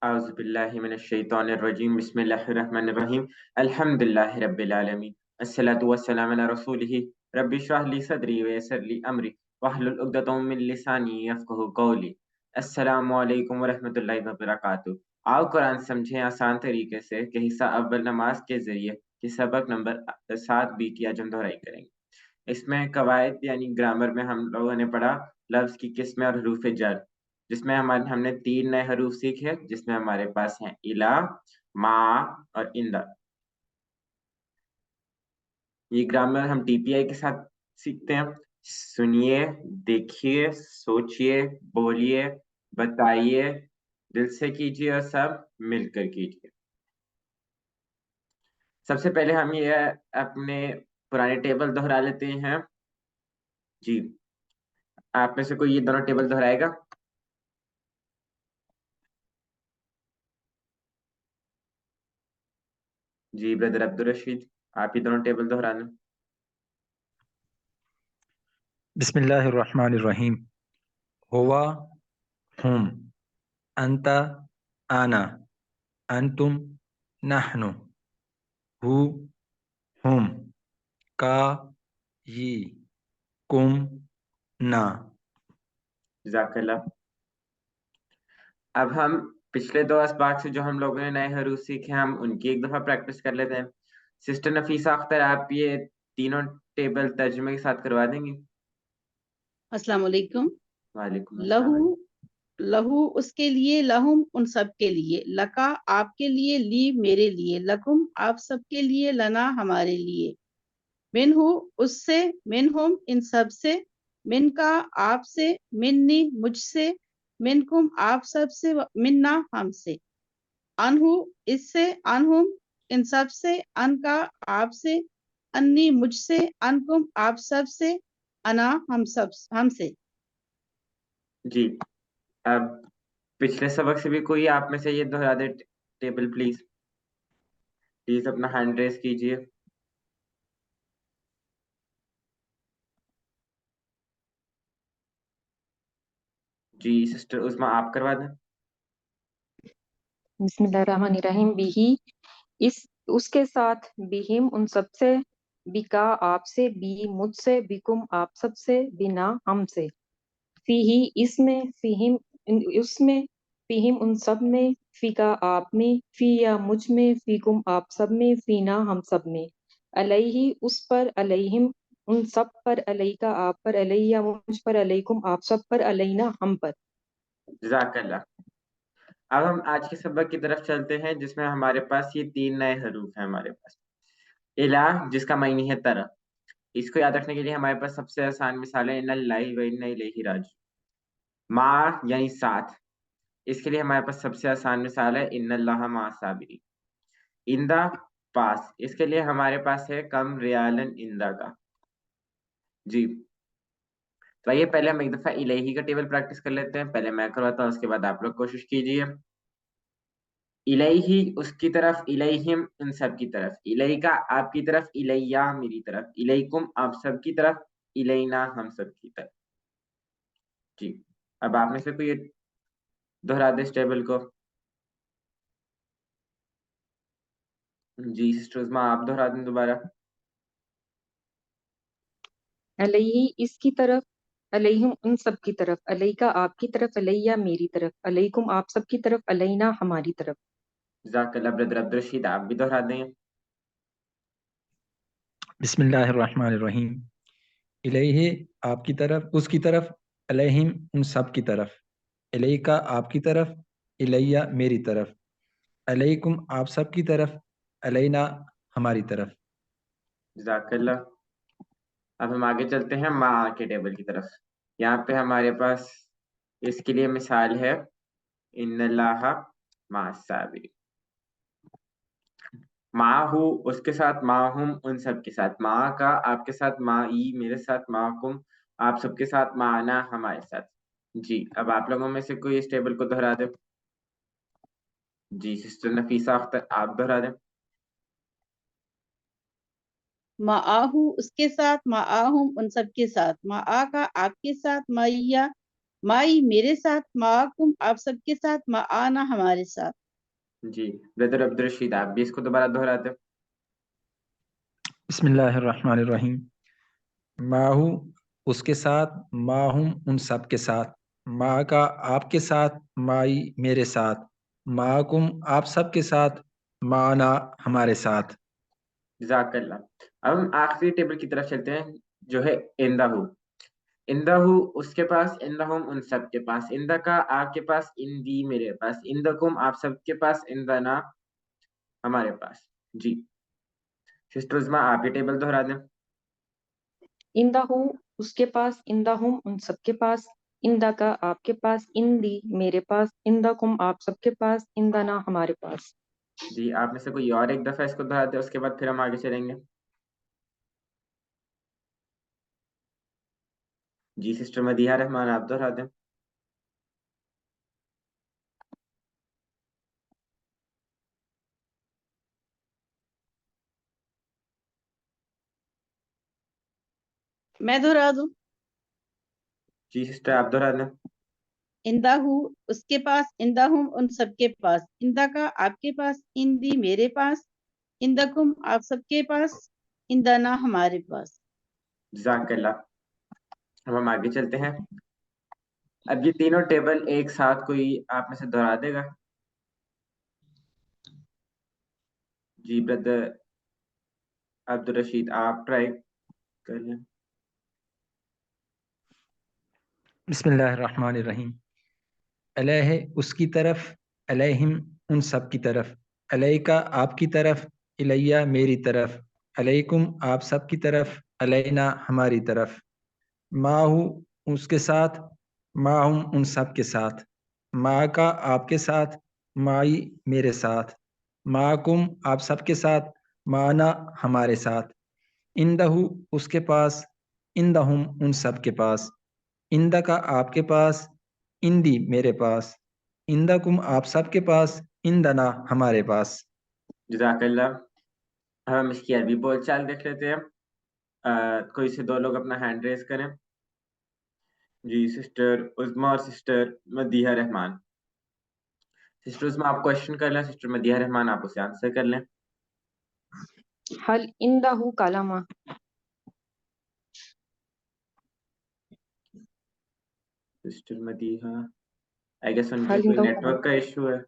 اعوذ باللہ من الشیطان الرجیم بسم اللہ الرحمن الرحیم الحمد للہ رب العالمین الصلاۃ والسلام علی رسولہ رب اشرح لی صدری ویسر لی امری واحلل عقدۃ من لسانی یفقہوا قولی۔ السلام علیکم ورحمۃ اللہ وبرکاتہ۔ آؤ قرآن سمجھیں آسان طریقے سے کہ حصہ اول نماز کے ذریعے کہ سبق نمبر 7 کی آج ہم دہرائی کریں گے۔ اس میں قواعد یعنی گرامر میں ہم لوگوں نے پڑھا لفظ کی قسمیں اور حروف جر، جس میں ہم نے 3 نئے حروف سیکھے، جس میں ہمارے پاس ہیں الا، ما اور اندا۔ یہ گرامر ہم ٹی پی آئی کے ساتھ سیکھتے ہیں۔ سنیے، دیکھیے، سوچیے، بولیے، بتائیے، دل سے کیجیے اور سب مل کر کیجیے۔ سب سے پہلے ہم یہ اپنے پرانے ٹیبل دہرا لیتے ہیں۔ جی، آپ میں سے کوئی یہ دونوں ٹیبل دہرائے گا؟ جی بردر عبدالرشید، آپ ہی دونوں ٹیبل دہرانا۔ بسم اللہ الرحمن الرحیم۔ ہوا، ہم، انت، انا، انتم، نحن، ہو، ہم، کا، یہ، کم، نا۔ جزاک اللہ۔ اب ہم پچھلے 2 اسباق سے جو ہم لوگوں نے نئے حروف سیکھے ہم ان کی ایک دفعہ پریکٹس کر لیتے ہیں۔ سسٹر نفیسہ اختر، آپ یہ تینوں ٹیبل ترجمے کے ساتھ کروا دیں گی؟ السلام علیکم۔ وعلیکم لہو، السلام۔ لہو اس کے لیے، لہم ان سب کے لیے، لکا آپ کے لیے، لی میرے لیے، لکم آپ سب کے لیے، لنا ہمارے لیے، منہو اس سے، منہم ان سب سے، من کا آپ سے، منی مجھ سے، منکم آپ سب سے، منا ہم سے، انہو اس سے، انہم ان سب سے، ان کا آپ سے، انی مجھ سے، انکم آپ سب سے، انا ہم سے۔ جی، اب پچھلے سبق سے بھی کوئی آپ میں سے یہ دہرا دے ٹیبل پلیز اپنا ہینڈ ریز کیجئے۔ جی سسٹر عظما آپ کروا دیں۔ بسم اللہ الرحمن الرحیم۔ بھی اس کے ساتھ، بہم ان سب سے، بکا آپ سے، بی مجھ سے، بکم آپ سب سے، بنا ہم سے، فیہی اس میں، فیہم اس میں، فیہم ان سب میں، فیکا آپ میں، فی یا مجھ میں، فیکم آپ سب میں، فینا ہم سب میں، علیہ اس پر، علیہم ان سب پر، علیکا آپ پر، علیہ مجھ پر، علیکم آپ سب پر، علینا ہم پر۔ جزاک اللہ۔ اب ہم آج کے سبق کی طرف چلتے ہیں جس میں ہمارے پاس یہ 3 نئے حروف ہیں۔ ہمارے پاس الہ جس کا معنی ہے طرف، اس کو یاد رکھنے کے لیے ہمارے پاس سب سے آسان مثال ہے ان اللہ و انا الیہ راجعون۔ ما یعنی ساتھ، اس کے لیے ہمارے پاس سب سے آسان مثال ہے ان اللہ مع الصابرین۔ اندا پاس، اس کے لیے ہمارے پاس ہے کم ریالن اندا کا۔ جی تو آئیے پہلے ہم ایک دفعہ الہی کا ٹیبل پریکٹس کر لیتے ہیں۔ پہلے میں کرواتا ہوں، اس کے بعد آپ لوگ کوشش کیجئے۔ الہی اس کی طرف، الیہم ان سب کی طرف، الیکا آپ کی طرف، الیہ میری طرف، الیکم آپ سب کی طرف، الینا ہم سب کی طرف۔ جی اب آپ میں سے کوئی دہرا دے اس ٹیبل کو۔ جی سسٹر عظما آپ دہرا دیں دوبارہ۔ علیہ اس کی طرف، علیہم ان سب کی طرف، علیکا آپ کی طرف، علیہ میری طرف، علیکم آپ سب کی طرف، علینا ہماری طرف۔ جزاک اللہ برادر عبدالرشید، آپ بھی دہرا دیں۔ بسم اللہ الرحمن الرحیم۔ الیہ آپ کی طرف، اس کی طرف، علیہم ان سب کی طرف، الیکا آپ کی طرف، الیہ میری طرف، علیکم آپ سب کی طرف، علینا ہماری طرف۔ جزاک اللہ۔ اب ہم آگے چلتے ہیں ما کے ٹیبل کی طرف۔ یہاں پہ ہمارے پاس اس کے لیے مثال ہے ان اللہ مع الصابرین۔ معہو اس کے ساتھ، معہم ان سب کے ساتھ، مع کا آپ کے ساتھ، معی میرے ساتھ، معکم آپ سب کے ساتھ، معنا ہمارے ساتھ۔ جی اب آپ لوگوں میں سے کوئی اس ٹیبل کو دہرا دے۔ جی سسٹر نفیسہ اختر آپ دہرا دیں۔ معاہو اس کے ساتھ، معاہم ان سب کے ساتھ، معا کا آپ کے ساتھ، معیہ माई मेरे साथ, माकुम आप सबके साथ, मा आना हमारे साथ। जी ब्रदर अब्दुल रशीद, आप भी इसको दोबारा दोहराते। बिस्मिल्लाहिर्रहमानिर्रहीम। माहू उसके साथ, माहुम उन सब के साथ, मा का आपके साथ, माई मेरे साथ, माकुम आप सब के साथ, माना हमारे साथ। जज़ाकल्लाह। अब हम आखिरी टेबल की तरफ चलते हैं, जो है इंदाहू। इंदाहू उसके पास, इंदाहुम उन सब के पास, इंदा का आपके पास, इंदी मेरे पास, इंदकुम आप सब के पास, इंदना हमारे पास। जी सिस्टर उज़मा, आप ये टेबल दोहरा दें। इंदाहू उसके पास, इंदाहुम उन सबके पास, इंदा का आपके पास, इंदी मेरे पास, इंदाकुम आप सबके पास, इंदाना हमारे पास। जी आप में से कोई और एक दफा इसको दोहरा दे, उसके बाद फिर हम आगे चलेंगे। जी सिस्टर मदीहा रहमान, आप दोहरा दें। मैं दोहरा दूं। जी सिस्टर आप दोहरा दें। इंदाहू उसके पास, इंदाहुम उन सबके पास, इंदा का आपके पास, इंदी मेरे पास, इंदकुम आप सबके पास, इंदना हमारे पास। जज़ाकल्लाह। अब हम आगे चलते हैं। अब ये तीनों टेबल एक साथ कोई आप में से दोहरा देगा? जी ब्रदर अब्दुल रशीद, आप ट्राई कर लें। बिस्मिल्लाहिर्रहमानिर्रहीम। अलैह उसकी तरफ, अलैहिम उन सब की तरफ, अलैका आपकी तरफ, इलैया मेरी तरफ, अलैकुम आप सब की तरफ, अलैना हमारी तरफ, माहू उसके साथ, माहुम उन सब के साथ, मा का आपके साथ, माई मेरे साथ, माकुम आप सब के साथ, माना हमारे साथ, इंदहू उसके पास, इंदहुम उन सब के पास, इंदा का आपके पास, इंदी मेरे पास, इंदकुम आप सब के पास, इंदना हमारे पास। जज़ाकल्लाह। अब हम इसकी अरबी बोलचाल देख लेते हैं। कोई से दो लोग अपना हैंड रेज करें। जी सिस्टर उज़मा और सिस्टर मदीहा रहमान। सिस्टर उज़मा आप क्वेश्चन कर लें, सिस्टर मदीहा रहमान आप उसे आंसर कर लें। हल इंदाहू कलमा। सिस्टर मदीहा, आई गेस उनके हल कोई इंदाहू कलमा। नेटवर्क का इशू है।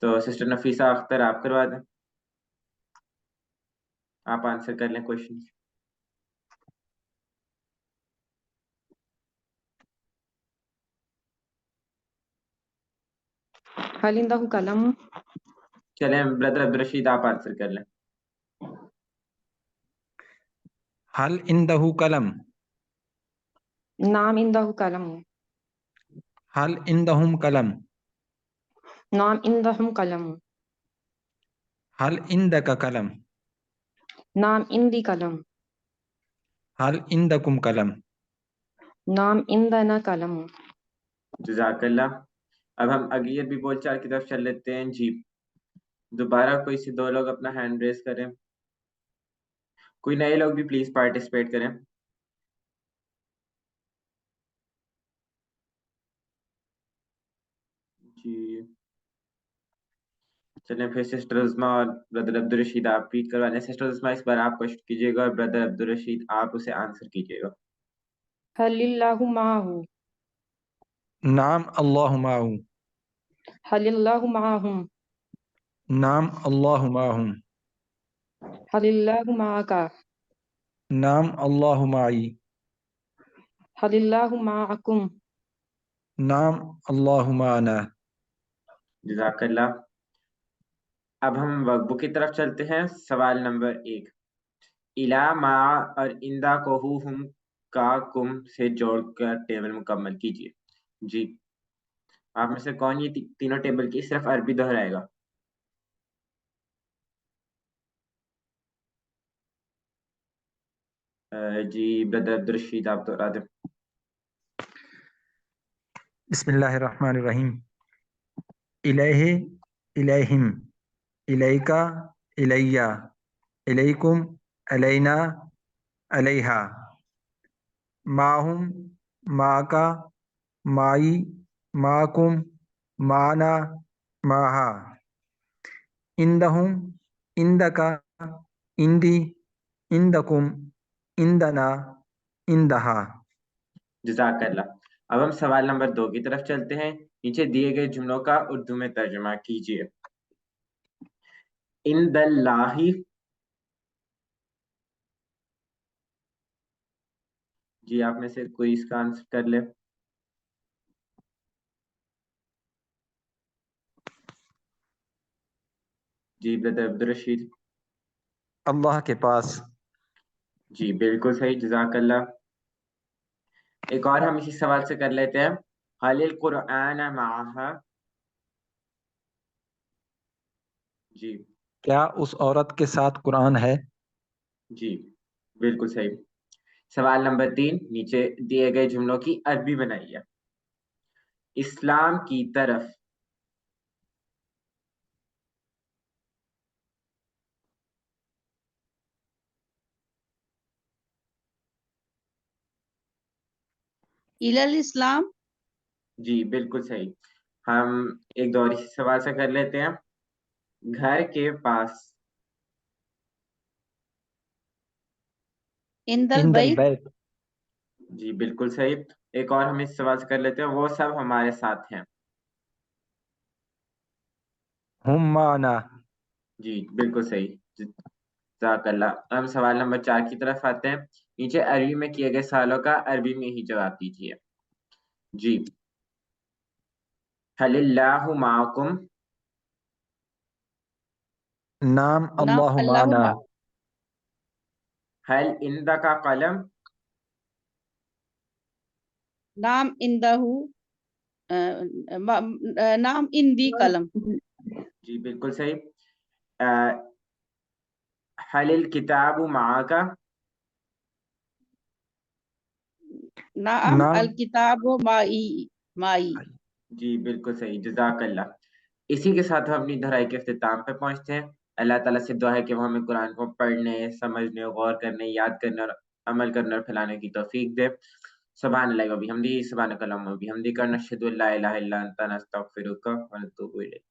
तो सिस्टर नफीसा अख्तर आप करवा दें, आप आंसर कर लें क्वेश्चन। हल इंदाहू कलम। चलें ब्रदर अब्दुल रशीद, आप आंसर कर लें। हल इंदहू कलम, नाम इंदाहू कलम। हल इंदहुम कलम, नाम इंदाहुम कलम। हल इंदका कलम, नाम इंदी कलम। हल इंदकुम कलम। नाम इंदना कलम। जज़ाकल्लाह। अब हम अगली अरबी बोलचाल की तरफ चल लेते हैं। जी दोबारा कोई से दो लोग अपना हैंड रेज करें। कोई नए लोग भी प्लीज पार्टिसिपेट करें। जी चलें फिर सिस्टर उज़मा और ब्रदर अब्दुल रशीद आप भी करवा लें। सिस्टर उज़मा इस बार आप क्वेश्चन कीजिएगा और ब्रदर अब्दुल रशीद आप उसे आंसर कीजिएगा। हलिल्लाहु माहू। नाम अल्लाहु माहू, हलिल्लाहु माहुम। नाम अल्लाहु माहुम, हलिल्लाहु माका। नाम अल्लाहु माई, हलिल्लाहु माअकुम। नाम अल्लाहु माना। जज़ाकल्लाह। अब हम वर्कबुक की तरफ चलते हैं। सवाल नंबर 1, इला मा और इंदा को हम का कुम से जोड़कर टेबल मुकम्मल कीजिए। जी आप में से कौन ये तीनों टेबल की सिर्फ अरबी दोहराएगा? जी ब्रदर अब्दुल रशीद आप दोहरा दें। बिस्मिल्लाहिर्रहमानिर्रहीम। इलैहि इलैहिम, इलैका इलैया, इलैकुम अलैना अलैहा, माहुम माका, माई माकुम माना माहा इंदहुम इंदका इंदी इंदकुम इंदना इंदहा। जज़ाकल्लाह। अब हम सवाल नंबर 2 की तरफ चलते हैं। नीचे दिए गए जुमलों का उर्दू में तर्जुमा कीजिए। इंदल्लाही, जी आप में से कोई इसका आंसर कर ले। जी ब्रदर अब्दुल रशीद। अल्लाह के पास। जी बिल्कुल सही, जज़ाकल्लाह। एक और हम इसी सवाल से कर लेते हैं। हलिल कुरआन माहा, जी क्या उस औरत के साथ कुरान है? जी बिल्कुल सही। सवाल नंबर 3, नीचे दिए गए जुमलों की अरबी बनाइए। इस्लाम की तरफ, इलल इस्लाम, जी बिल्कुल सही। हम एक दो और इसी सवाल से कर लेते हैं। घर के पास, इंदल इंदल बैत, बैत। जी बिल्कुल सही। एक और हम इस सवाल से कर लेते हैं। वो सब हमारे साथ हैं, हुम माना। जी बिल्कुल सही, जज़ाकल्लाह। हम सवाल नंबर 4 की तरफ आते हैं। नीचे अरबी में किए गए सवालों का अरबी में ही जवाब दीजिए। जी, हलिल्लाहु माकुम, नाम नाम अल्लाह अल्लाह माना। हल इंदका कलम, नाम इंदहू, नाम इंदी कलम, जी बिल्कुल सही। अ, हलिल किताबु माका, नाम नाम। अल किताब माई, माई। जी बिल्कुल सही, जज़ाकल्लाह। इसी के साथ हम अपनी धराई के इख्तिताम पे पहुंचते हैं। अल्लाह ताला से दुआ है कि वो हमें कुरान को पढ़ने, समझने, गौर करने, याद करने और अमल करने और फैलाने की तौफीक दे। सुभान अल्लाह व बिहम्दिही, सुभानक अल्लाहुम्मा व बिहम्दिका, नशहदु अल्ला इलाहा इल्ला अंता, नस्तगफिरुका व नतूबु इलैक।